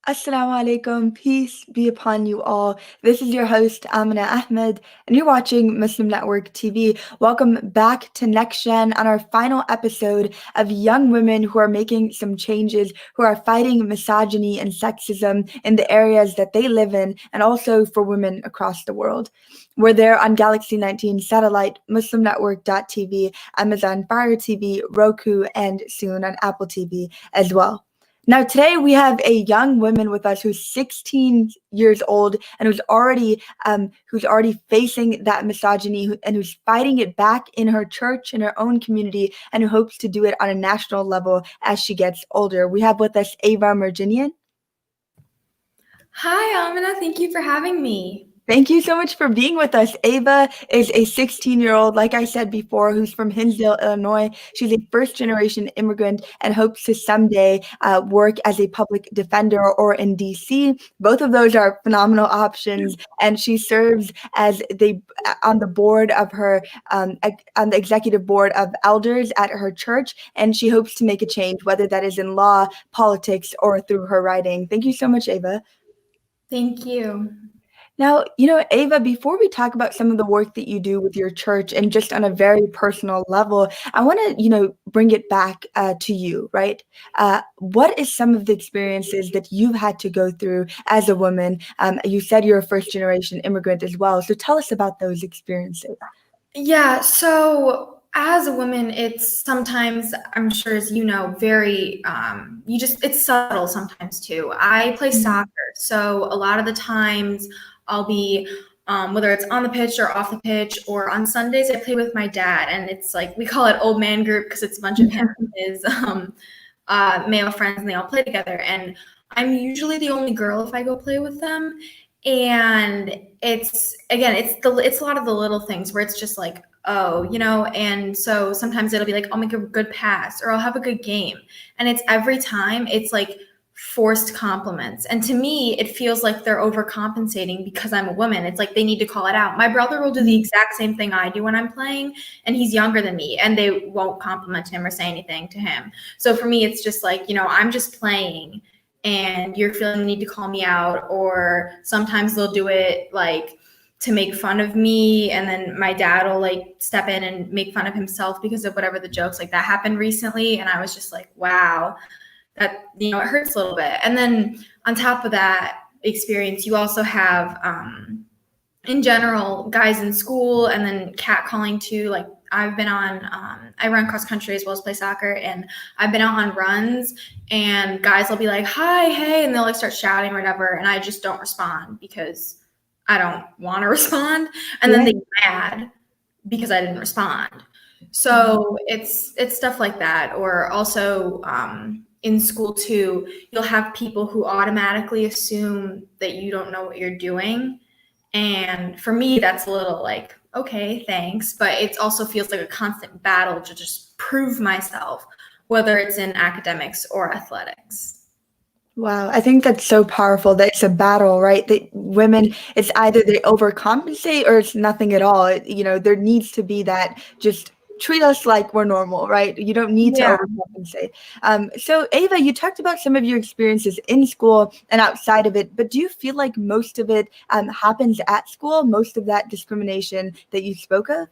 Assalamu alaikum, peace be upon you all. This is your host, Amina Ahmed, and you're watching Muslim Network TV. Welcome back to NextGen on our final episode of young women who are making some changes, who are fighting misogyny and sexism in the areas that they live in, and also for women across the world. We're there on Galaxy 19 satellite, MuslimNetwork.tv, Amazon Fire TV, Roku, and soon on Apple TV as well. Now, today we have a young woman with us who's 16 years old and who's already facing that misogyny and who's fighting it back in her church, in her own community, and who hopes to do it on a national level as she gets older. We have with us Ava Merginian. Hi, Amina. Thank you for having me. Thank you so much for being with us. Ava is a 16-year-old, like I said before, who's from Hinsdale, Illinois. She's a first-generation immigrant and hopes to someday work as a public defender or in D.C. Both of those are phenomenal options, and she serves as on the board of her on the executive board of elders at her church, and she hopes to make a change, whether that is in law, politics, or through her writing. Thank you so much, Ava. Thank you. Now, Ava, before we talk about some of the work that you do with your church and just on a very personal level, I want to, bring it back to you, right? What is some of the experiences that you've had to go through as a woman? You said you're a first generation immigrant as well. So tell us about those experiences. Yeah, so as a woman, it's sometimes, I'm sure as you know, very, it's subtle sometimes too. I play soccer, so a lot of the times I'll be, whether it's on the pitch or off the pitch, or on Sundays I play with my dad, and it's like, we call it old man group because it's a bunch of him and his male friends, and they all play together. And I'm usually the only girl if I go play with them. And it's a lot of the little things where it's just like, oh, and so sometimes it'll be like, I'll make a good pass or I'll have a good game. And it's every time it's like forced compliments. And to me, it feels like they're overcompensating because I'm a woman. It's like they need to call it out. My brother will do the exact same thing I do when I'm playing, and he's younger than me, and they won't compliment him or say anything to him. So for me, it's just like, I'm just playing and you're feeling the need to call me out. Or sometimes they'll do it like to make fun of me, and then my dad will like step in and make fun of himself because of whatever the jokes. Like that happened recently, and I was just like, wow, that it hurts a little bit. And then on top of that experience, you also have in general guys in school, and then catcalling too. Like I've been on, I run cross country as well as play soccer, and I've been out on runs, and guys will be like, hi, hey, and they'll like start shouting or whatever, and I just don't respond because I don't want to respond. And then they get mad because I didn't respond. So it's stuff like that. Or also in school too, you'll have people who automatically assume that you don't know what you're doing. And for me, that's a little like, okay, thanks. But it also feels like a constant battle to just prove myself, whether it's in academics or athletics. Wow, I think that's so powerful that it's a battle, right? That women, it's either they overcompensate or it's nothing at all. There needs to be that just treat us like we're normal, right? You don't need to overcompensate. So Ava, you talked about some of your experiences in school and outside of it, but do you feel like most of it happens at school, most of that discrimination that you spoke of?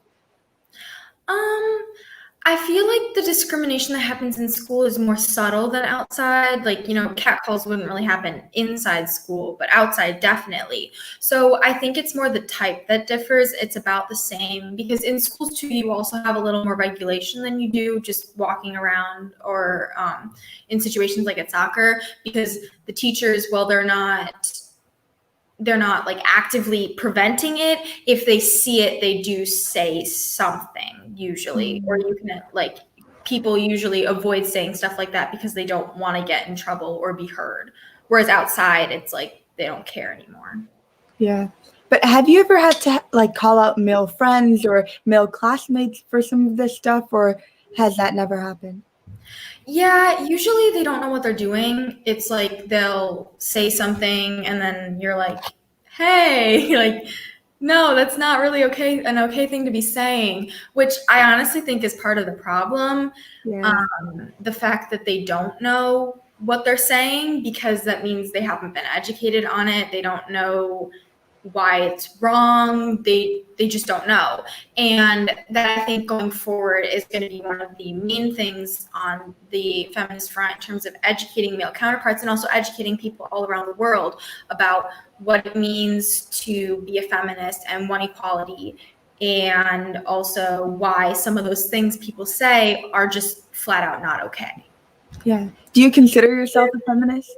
I feel like the discrimination that happens in school is more subtle than outside. Like, catcalls wouldn't really happen inside school, but outside definitely. So I think it's more the type that differs. It's about the same, because in schools too, you also have a little more regulation than you do just walking around, or in situations like at soccer, because the teachers, well, they're not like actively preventing it. If they see it, they do say something usually. Or you can like, people usually avoid saying stuff like that because they don't want to get in trouble or be heard. Whereas outside, it's like they don't care anymore. Yeah. But have you ever had to like call out male friends or male classmates for some of this stuff, or has that never happened? Yeah, usually they don't know what they're doing. It's like they'll say something and then you're like, hey, like, no, that's not really an okay thing to be saying, which I honestly think is part of the problem. Yeah. The fact that they don't know what they're saying, because that means they haven't been educated on it. They don't know why it's wrong. They just don't know. And that, I think, going forward is going to be one of the main things on the feminist front in terms of educating male counterparts, and also educating people all around the world about what it means to be a feminist and want equality, and also why some of those things people say are just flat out not okay. Yeah. Do you consider yourself a feminist?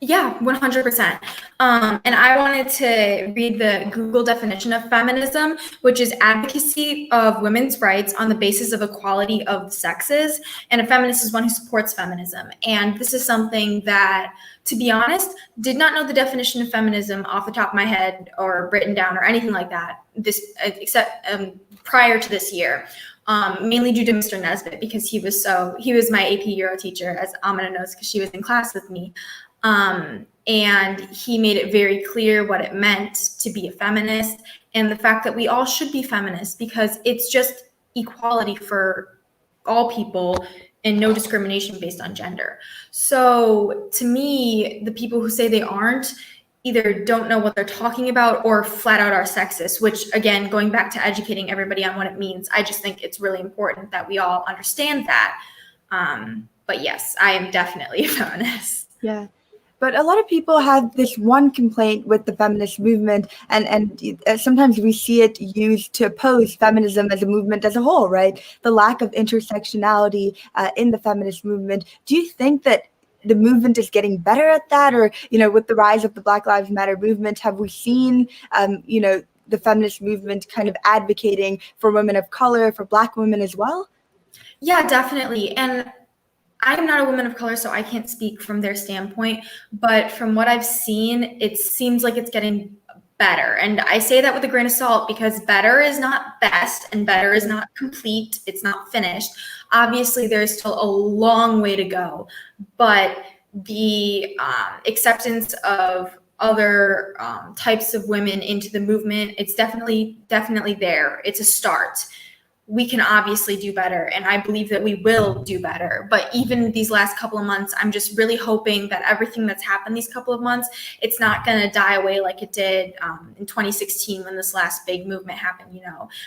Yeah, 100%. And I wanted to read the Google definition of feminism, which is advocacy of women's rights on the basis of equality of the sexes. And a feminist is one who supports feminism. And this is something that, to be honest, did not know the definition of feminism off the top of my head or written down or anything like that, except prior to this year. Mainly due to Mr. Nesbitt, because he was my AP Euro teacher, as Amina knows, because she was in class with me. And he made it very clear what it meant to be a feminist, and the fact that we all should be feminists, because it's just equality for all people and no discrimination based on gender. So to me, the people who say they aren't either don't know what they're talking about or flat out are sexist, which, again, going back to educating everybody on what it means, I just think it's really important that we all understand that. But yes, I am definitely a feminist. Yeah. But a lot of people have this one complaint with the feminist movement, and sometimes we see it used to oppose feminism as a movement as a whole, right? The lack of intersectionality in the feminist movement. Do you think that the movement is getting better at that? Or, with the rise of the Black Lives Matter movement, have we seen, the feminist movement kind of advocating for women of color, for Black women as well? Yeah, definitely. And I am not a woman of color, so I can't speak from their standpoint. But from what I've seen, it seems like it's getting better. And I say that with a grain of salt, because better is not best and better is not complete. It's not finished. Obviously, there's still a long way to go. But the acceptance of other types of women into the movement, it's definitely there. It's a start. We can obviously do better, and I believe that we will do better. But even these last couple of months, I'm just really hoping that everything that's happened these couple of months, it's not going to die away like it did in 2016 when this last big movement happened.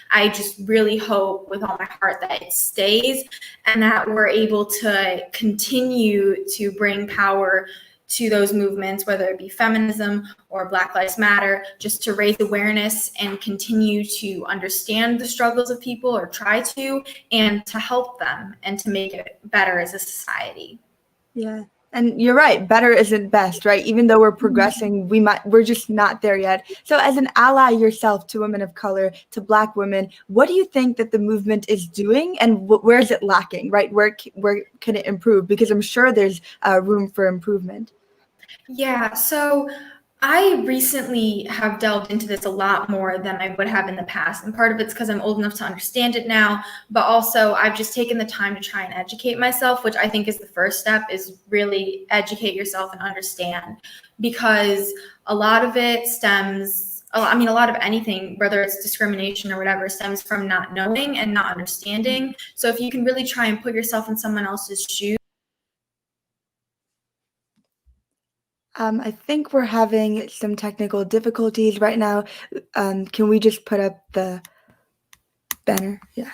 I just really hope with all my heart that it stays, and that we're able to continue to bring power to those movements, whether it be feminism or Black Lives Matter, just to raise awareness and continue to understand the struggles of people, or try to, and to help them and to make it better as a society. Yeah. And you're right, better isn't best, right? Even though we're progressing, we're just not there yet. So as an ally yourself to women of color, to Black women, what do you think that the movement is doing, and where is it lacking, right? Where can it improve? Because I'm sure there's room for improvement. Yeah, so I recently have delved into this a lot more than I would have in the past. And part of it's because I'm old enough to understand it now, but also I've just taken the time to try and educate myself, which I think is the first step, is really educate yourself and understand. Because a lot of it stems, a lot of anything, whether it's discrimination or whatever, stems from not knowing and not understanding. So if you can really try and put yourself in someone else's shoes. I think we're having some technical difficulties right now. Can we just put up the banner? Yeah.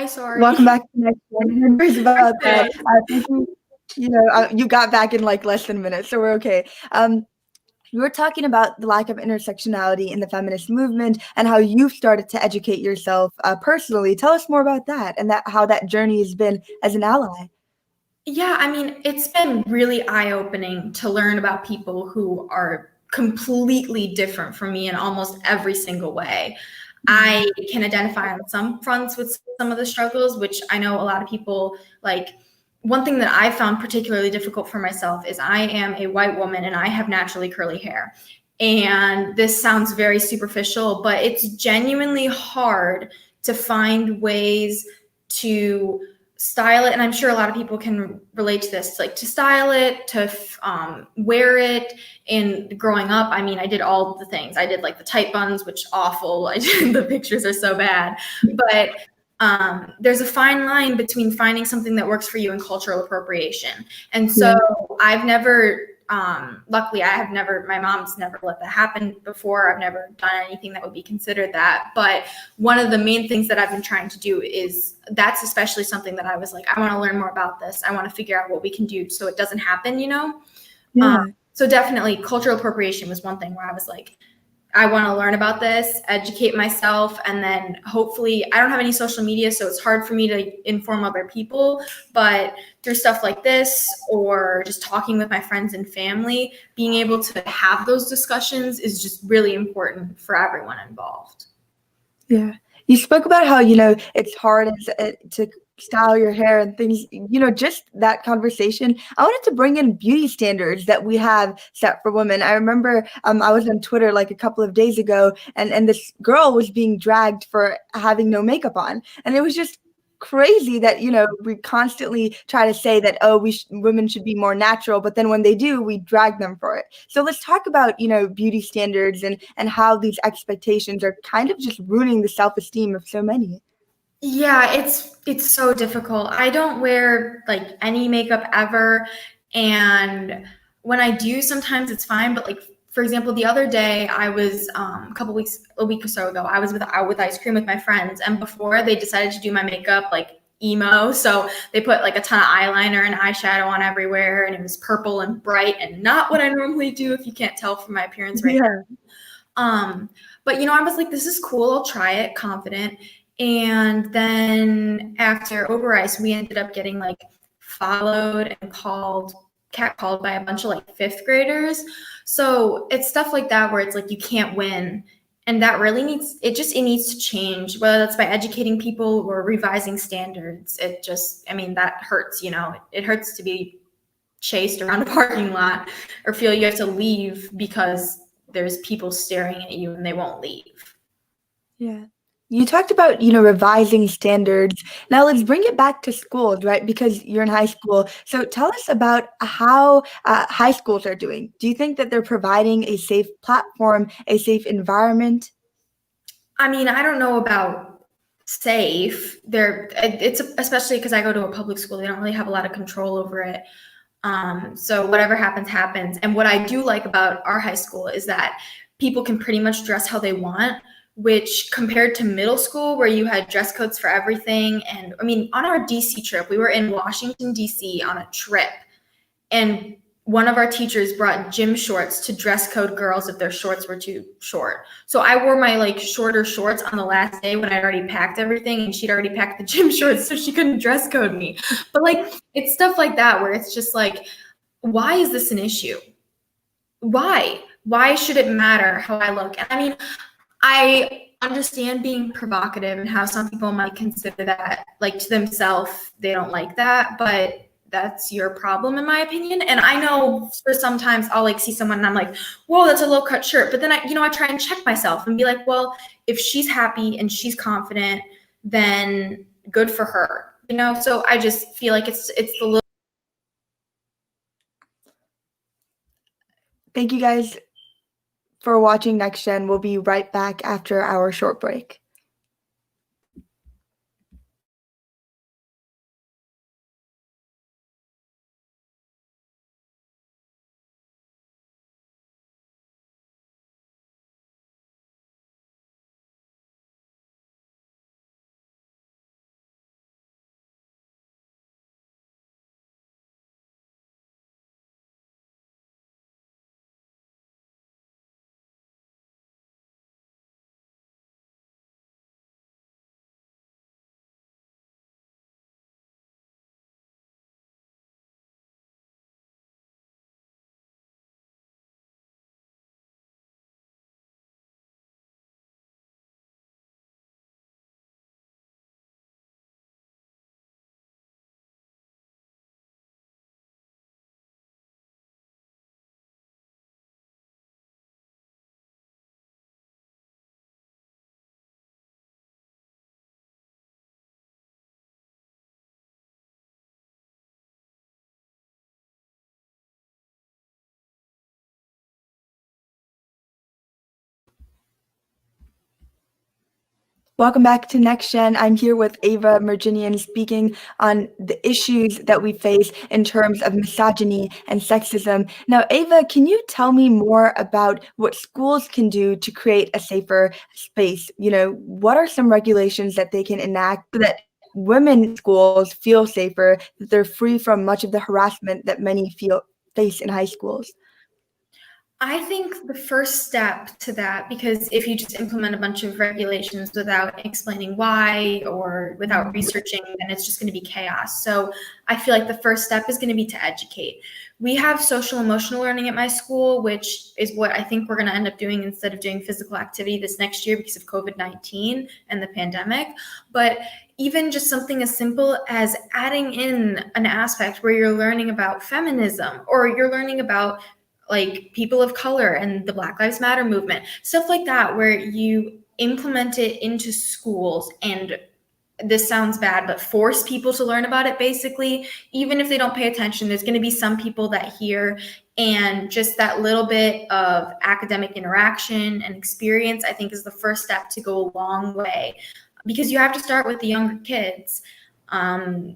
Sorry. Welcome back to NextGen. News about that. Thank you. You got back in like less than a minute, so we're okay. You were talking about the lack of intersectionality in the feminist movement and how you've started to educate yourself personally. Tell us more about that, and how that journey has been as an ally. Yeah, it's been really eye-opening to learn about people who are completely different from me in almost every single way. I can identify on some fronts with some of the struggles, which I know a lot of people one thing that I found particularly difficult for myself is I am a white woman and I have naturally curly hair. And this sounds very superficial, but it's genuinely hard to find ways to style it. And I'm sure a lot of people can relate to this, like to style it, to wear it. And growing up, I mean, I did all the things. I did like the tight buns, which awful. The pictures are so bad. But there's a fine line between finding something that works for you and cultural appropriation. And so I've never, luckily, my mom's never let that happen before. I've never done anything that would be considered that. But one of the main things that I've been trying to do is that's especially something that I was like, I want to learn more about this. I want to figure out what we can do so it doesn't happen, you know? Yeah. So definitely cultural appropriation was one thing where I was like, I want to learn about this, educate myself, and then hopefully I don't have any social media, so it's hard for me to inform other people, but through stuff like this or just talking with my friends and family, being able to have those discussions is just really important for everyone involved. Yeah. You spoke about how, it's hard to style your hair and things, just that conversation. I wanted to bring in beauty standards that we have set for women. I remember I was on Twitter like a couple of days ago, and this girl was being dragged for having no makeup on. And it was just crazy that, we constantly try to say that, oh, women should be more natural, but then when they do, we drag them for it. So let's talk about, beauty standards and how these expectations are kind of just ruining the self-esteem of so many. Yeah, it's so difficult. I don't wear like any makeup ever, and when I do, sometimes it's fine. But like for example, the other day I was a week or so ago, I was out with ice cream with my friends, and before they decided to do my makeup like emo, so they put like a ton of eyeliner and eyeshadow on everywhere, and it was purple and bright, and not what I normally do. If you can't tell from my appearance right now. But I was like, this is cool. I'll try it, confident. And then after Over Ice, we ended up getting like followed and catcalled by a bunch of like fifth graders. So it's stuff like that where it's like you can't win. And that really needs to change, whether that's by educating people or revising standards. That hurts, it hurts to be chased around a parking lot or feel you have to leave because there's people staring at you and they won't leave. Yeah. You talked about, revising standards. Now let's bring it back to schools, right? Because you're in high school. So tell us about how high schools are doing. Do you think that they're providing a safe platform, a safe environment? I mean, I don't know about safe. It's especially because I go to a public school. They don't really have a lot of control over it. So whatever happens, happens. And what I do like about our high school is that people can pretty much dress how they want, which compared to middle school where you had dress codes for everything. And I mean, on our DC trip, we were in Washington, DC on a trip. And one of our teachers brought gym shorts to dress code girls if their shorts were too short. So I wore my like shorter shorts on the last day when I'd already packed everything and she'd already packed the gym shorts so she couldn't dress code me. But like it's stuff like that where it's just like, why is this an issue? Why should it matter how I look? And I mean, I understand being provocative and how some people might consider that like to themselves, they don't like that, but that's your problem in my opinion. And I know for sometimes I'll like see someone and I'm like, whoa, that's a low cut shirt. But then I try and check myself and be like, well, if she's happy and she's confident, then good for her. So I just feel like it's the little. Thank you guys for watching NextGen. We'll be right back after our short break. Welcome back to NextGen. I'm here with Ava Merginian speaking on the issues that we face in terms of misogyny and sexism. Now, Ava, can you tell me more about what schools can do to create a safer space? What are some regulations that they can enact so that women in schools feel safer, that they're free from much of the harassment that many face in high schools? I think the first step to that, because if you just implement a bunch of regulations without explaining why or without researching, then it's just going to be chaos. So I feel like the first step is going to be to educate. We have social emotional learning at my school, which is what I think we're going to end up doing instead of doing physical activity this next year because of COVID-19 and the pandemic. But even just something as simple as adding in an aspect where you're learning about feminism, or you're learning about like people of color and the Black Lives Matter movement, stuff like that, where you implement it into schools and, this sounds bad, but force people to learn about it. Basically, even if they don't pay attention, there's going to be some people that hear, and just that little bit of academic interaction and experience, I think, is the first step to go a long way, because you have to start with the younger kids.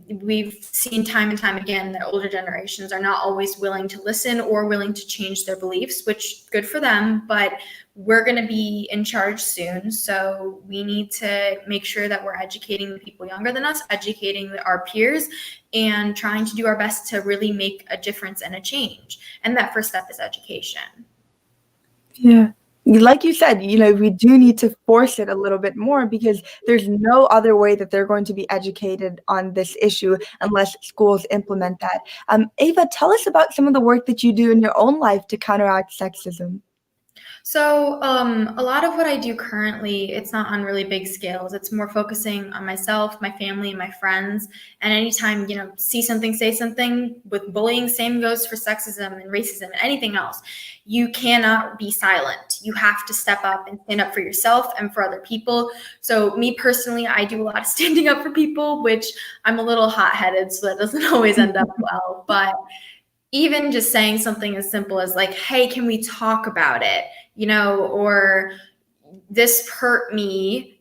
We've seen time and time again that older generations are not always willing to listen or willing to change their beliefs, which good for them, but we're going to be in charge soon. So we need to make sure that we're educating the people younger than us, educating our peers, and trying to do our best to really make a difference and a change. And that first step is education. Yeah. Like you said, we do need to force it a little bit more because there's no other way that they're going to be educated on this issue unless schools implement that. Ava, tell us about some of the work that you do in your own life to counteract sexism. So a lot of what I do currently, it's not on really big scales. It's more focusing on myself, my family, and my friends. And anytime, see something, say something. With bullying, same goes for sexism and racism and anything else. You cannot be silent. You have to step up and stand up for yourself and for other people. So me personally, I do a lot of standing up for people, which I'm a little hot-headed, so that doesn't always end up well. But even just saying something as simple as like, hey, can we talk about it? Or this hurt me,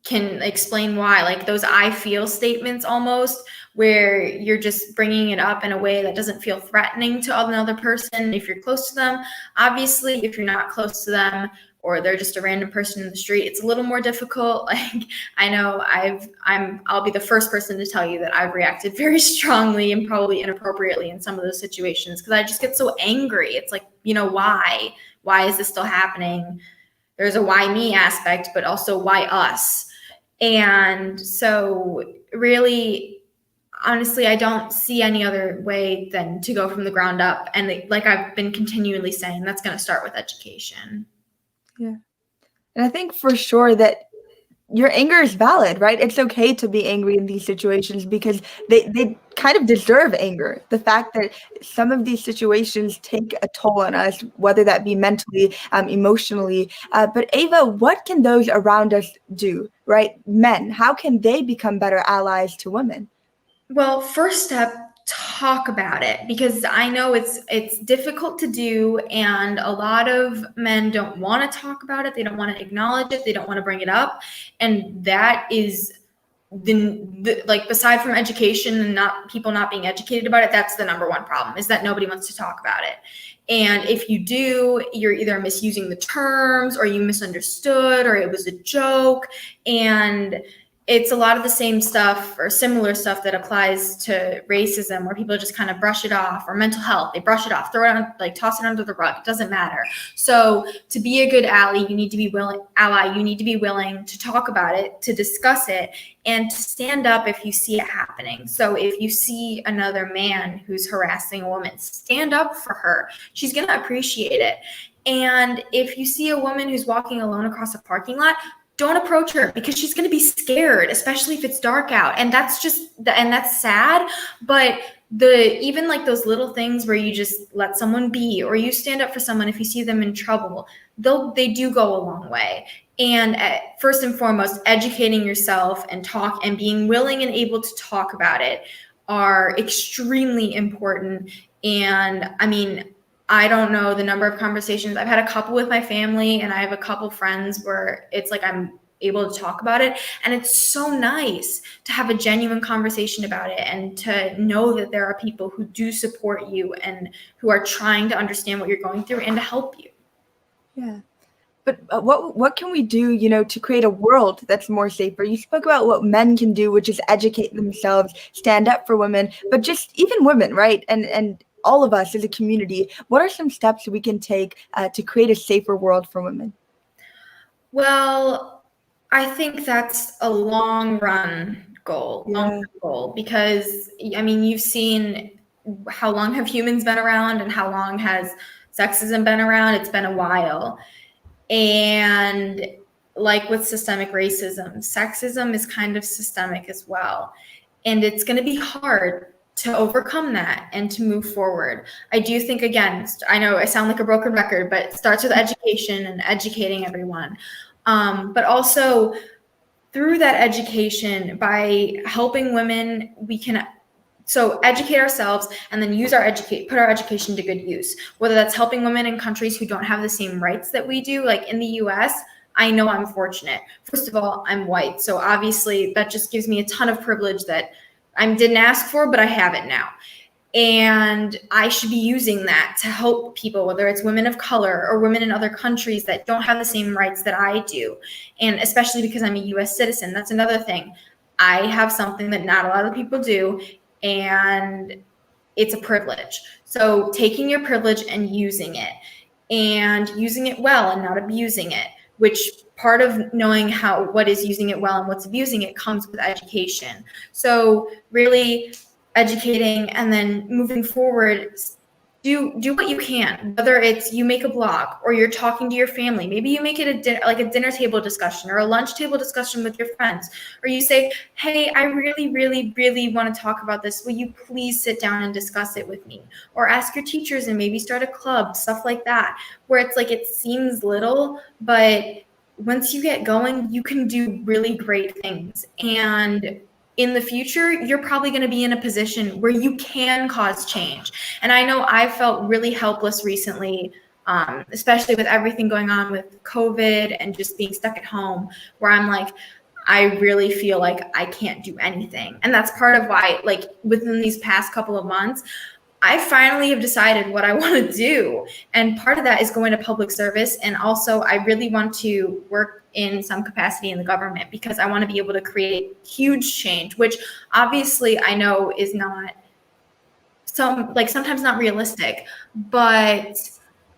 can explain why, like those I feel statements almost, where you're just bringing it up in a way that doesn't feel threatening to another person if you're close to them. Obviously, if you're not close to them or they're just a random person in the street, it's a little more difficult. Like I know I'll be the first person to tell you that I've reacted very strongly and probably inappropriately in some of those situations because I just get so angry. It's like, why is this still happening? There's a why me aspect, but also why us. And so really, honestly, I don't see any other way than to go from the ground up. And like I've been continually saying, that's going to start with education. Yeah. And I think for sure that your anger is valid, right? It's okay to be angry in these situations because they kind of deserve anger. The fact that some of these situations take a toll on us, whether that be mentally, emotionally. But Ava, what can those around us do, right? Men, how can they become better allies to women? Well, first step, talk about it, because I know it's difficult to do, and a lot of men don't want to talk about it. They don't want to acknowledge it. They don't want to bring it up, and that is the like, beside from education and not people not being educated about it, that's the number one problem, is that nobody wants to talk about it. And if you do, you're either misusing the terms or you misunderstood or it was a joke. And it's a lot of the same stuff or similar stuff that applies to racism, where people just kind of brush it off, or mental health, they brush it off, throw it on, like toss it under the rug. It doesn't matter. So to be a good ally, you need to be willing to talk about it, to discuss it, and to stand up if you see it happening. So if you see another man who's harassing a woman, stand up for her. She's going to appreciate it. And if you see a woman who's walking alone across a parking lot, don't approach her, because she's going to be scared, especially if it's dark out. And that's sad. But even like those little things where you just let someone be, or you stand up for someone if you see them in trouble, they do go a long way. And first and foremost, educating yourself and being willing and able to talk about it are extremely important. And I mean, I don't know the number of conversations. I've had a couple with my family, and I have a couple friends where it's like I'm able to talk about it. And it's so nice to have a genuine conversation about it and to know that there are people who do support you and who are trying to understand what you're going through and to help you. Yeah. But what can we do, to create a world that's more safer? You spoke about what men can do, which is educate themselves, stand up for women, but just even women, right? And all of us as a community, what are some steps we can take to create a safer world for women? Well, I think that's a long run Yeah. goal, because I mean, you've seen how long have humans been around and how long has sexism been around? It's been a while. And like with systemic racism, sexism is kind of systemic as well. And it's going to be hard to overcome that and to move forward. I do think, again, I know I sound like a broken record, but it starts with education and educating everyone. But also through that education, by helping women, we can educate ourselves and then put our education to good use, whether that's helping women in countries who don't have the same rights that we do. Like in the US, I know I'm fortunate. First of all, I'm white, so obviously that just gives me a ton of privilege that I didn't ask for, but I have it now. And I should be using that to help people, whether it's women of color or women in other countries that don't have the same rights that I do. And especially because I'm a US citizen, that's another thing. I have something that not a lot of people do, and it's a privilege. So taking your privilege and using it well and not abusing it, which part of knowing what is using it well and what's abusing it comes with education. So really educating and then moving forward, do what you can, whether it's you make a blog or you're talking to your family. Maybe you make it a dinner table discussion or a lunch table discussion with your friends, or you say, hey, I really, really, really want to talk about this. Will you please sit down and discuss it with me? Or ask your teachers and maybe start a club, stuff like that, where it's like it seems little, but once you get going, you can do really great things. And in the future, you're probably going to be in a position where you can cause change. And I know I felt really helpless recently, especially with everything going on with COVID and just being stuck at home, where I'm like, I really feel like I can't do anything. And that's part of why, like, within these past couple of months, I finally have decided what I want to do. And part of that is going to public service. And also, I really want to work in some capacity in the government because I want to be able to create huge change, which obviously I know is not sometimes not realistic, but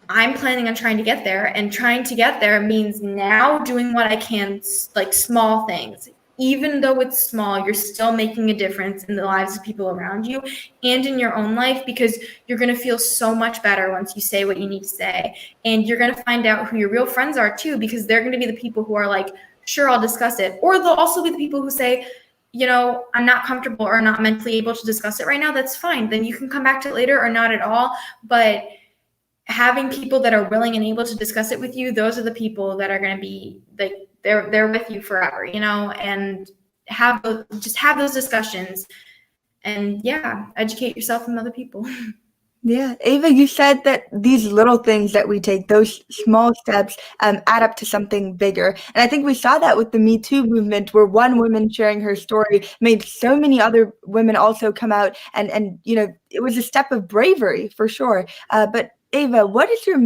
I'm planning on trying to get there, and trying to get there means now doing what I can, like small things. Even though it's small, you're still making a difference in the lives of people around you and in your own life, because you're going to feel so much better once you say what you need to say. And you're going to find out who your real friends are too, because they're going to be the people who are like, sure, I'll discuss it. Or they'll also be the people who say, I'm not comfortable or not mentally able to discuss it right now. That's fine. Then you can come back to it later or not at all. But having people that are willing and able to discuss it with you, those are the people that are going to be like, they're with you forever, and have those discussions, and educate yourself and other people. Yeah, Ava, you said that these little things that we take, those small steps, add up to something bigger. And I think we saw that with the Me Too movement, where one woman sharing her story made so many other women also come out, and it was a step of bravery for sure. But Ava, what is your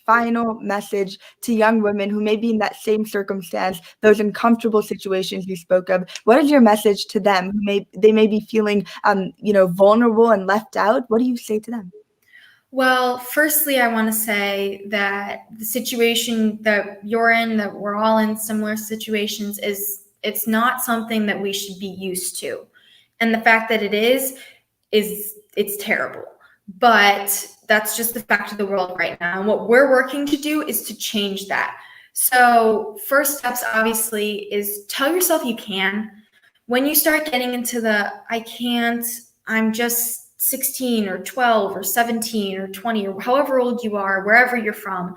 final message to young women who may be in that same circumstance, those uncomfortable situations you spoke of? What is your message to them they may be feeling, vulnerable and left out? What do you say to them? Well, firstly, I want to say that the situation that you're in, that we're all in similar situations, it's not something that we should be used to. And the fact that it is it's terrible. But that's just the fact of the world right now. And what we're working to do is to change that. So first steps, obviously, is tell yourself you can. When you start getting into I can't, I'm just 16 or 12 or 17 or 20 or however old you are, wherever you're from,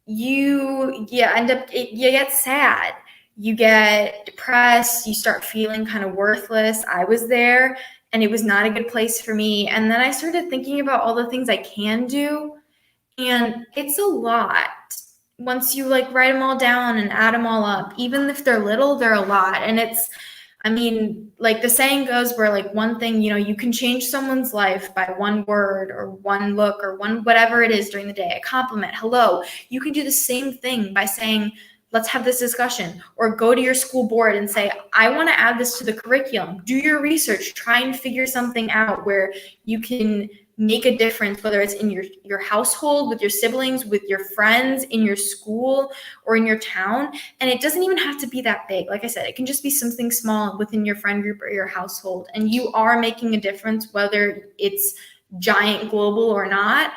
you get sad, you get depressed, you start feeling kind of worthless. I was there, and it was not a good place for me. And then I started thinking about all the things I can do, and it's a lot. once you like write them all down and add them all up, even if they're little, they're a lot. And it's, I mean, like the saying goes where like one thing, you know, you can change someone's life by one word or one look or one whatever it is during the day, a compliment, hello. You can do the same thing by saying, let's have this discussion, or go to your school board and say, I want to add this to the curriculum. Do your research, try and figure something out where you can make a difference, whether it's in your household, with your siblings, with your friends, in your school, or in your town. And it doesn't even have to be that big. Like I said, it can just be something small within your friend group or your household. And you are making a difference, whether it's giant global or not.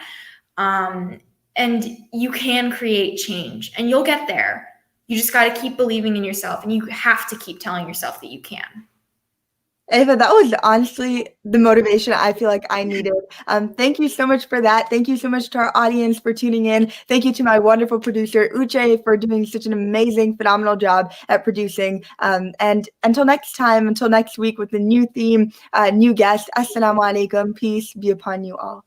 And you can create change, and you'll get there. You just got to keep believing in yourself, and you have to keep telling yourself that you can. Ava, that was honestly the motivation I feel like I needed. Thank you so much for that. Thank you so much to our audience for tuning in. Thank you to my wonderful producer, Uche, for doing such an amazing, phenomenal job at producing. And until next time, until next week with a new theme, new guest, Assalamu alaikum, peace be upon you all.